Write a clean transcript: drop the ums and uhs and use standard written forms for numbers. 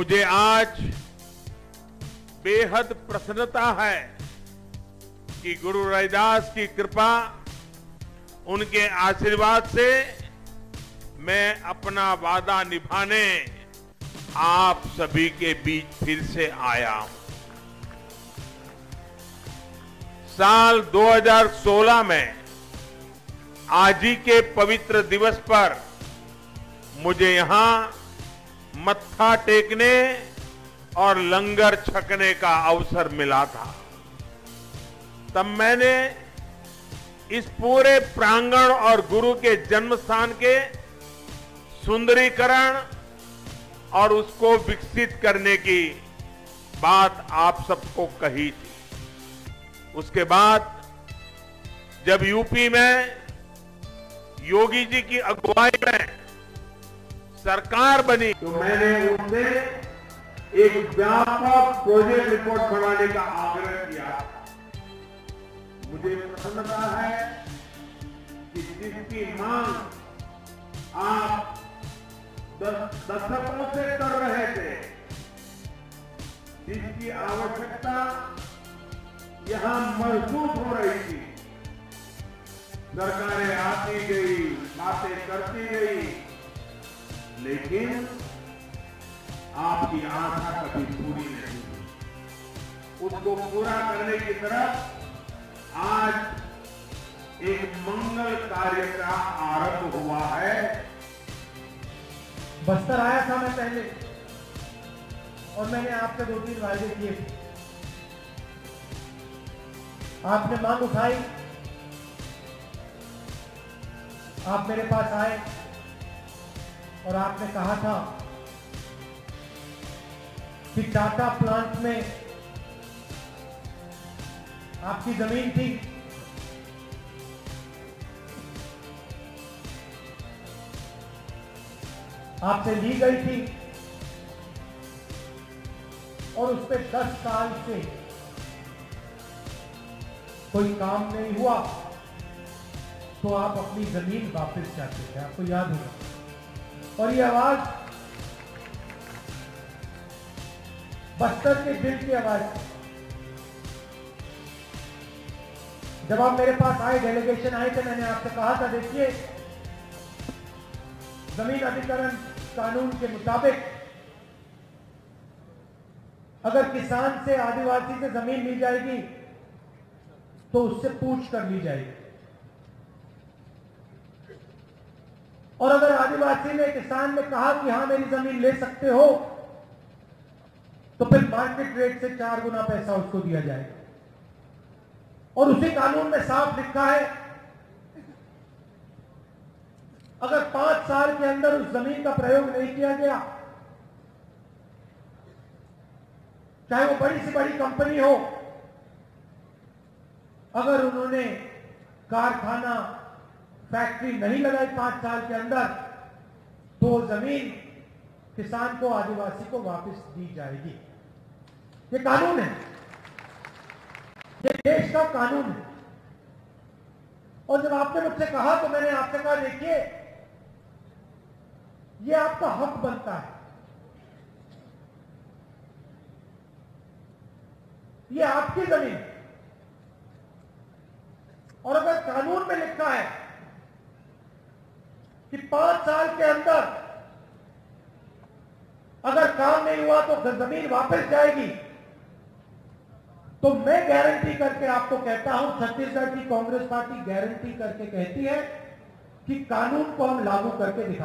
मुझे आज बेहद प्रसन्नता है कि गुरु रविदास की कृपा, उनके आशीर्वाद से मैं अपना वादा निभाने आप सभी के बीच फिर से आया हूं। साल 2016 में आज ही के पवित्र दिवस पर मुझे यहां मत्था टेकने और लंगर छकने का अवसर मिला था। तब मैंने इस पूरे प्रांगण और गुरु के जन्म स्थान के सुंदरीकरण और उसको विकसित करने की बात आप सबको कही थी। उसके बाद जब यूपी में योगी जी की अगुवाई में सरकार बनी तो मैंने उनसे एक व्यापक प्रोजेक्ट रिपोर्ट बनाने का आग्रह किया। मुझे प्रसन्नता है कि जिसकी मांग आप दशकों से कर रहे थे, जिसकी आवश्यकता यहां महसूस हो रही थी, सरकारें आती गई, बातें करती गई, लेकिन आपकी आशा कभी पूरी नहीं हुई। उसको पूरा करने की तरफ आज एक मंगल कार्य का आरंभ हुआ है। बस्तर आया था मैं पहले और मैंने आपसे 2-3 वायदे किए थे। आपने मांग उठाई, आप मेरे पास आए और आपने कहा था कि टाटा प्लांट में आपकी जमीन थी, आपसे ली गई थी और उस पर 10 साल से कोई काम नहीं हुआ तो आप अपनी जमीन वापस चाहते थे, आपको याद होगा। और ये आवाज बस्तर के दिल की आवाज। जब आप मेरे पास आए, डेलीगेशन आए थे, मैंने आपसे कहा था देखिए जमीन अधिग्रहण कानून के मुताबिक अगर किसान से, आदिवासी से जमीन ली जाएगी तो उससे पूछ कर ली जाएगी, और अगर आदिवासी ने, किसान ने कहा कि हां मेरी जमीन ले सकते हो, तो फिर मार्केट रेट से 4 गुना पैसा उसको दिया जाएगा। और उसी कानून में साफ लिखा है अगर 5 साल के अंदर उस जमीन का प्रयोग नहीं किया गया, चाहे वो बड़ी से बड़ी कंपनी हो, अगर उन्होंने कारखाना, फैक्ट्री नहीं लगाई 5 साल के अंदर, तो जमीन किसान को, आदिवासी को वापस दी जाएगी। ये कानून है, ये देश का कानून है। और जब आपने मुझसे कहा तो मैंने आपसे कहा देखिए ये आपका हक बनता है, ये आपकी जमीन, और अगर कानून में लिखा है कि 5 साल के अंदर अगर काम नहीं हुआ तो जमीन वापस जाएगी, तो मैं गारंटी करके आपको कहता हूं, छत्तीसगढ़ की कांग्रेस पार्टी गारंटी करके कहती है कि कानून को हम लागू करके दिखा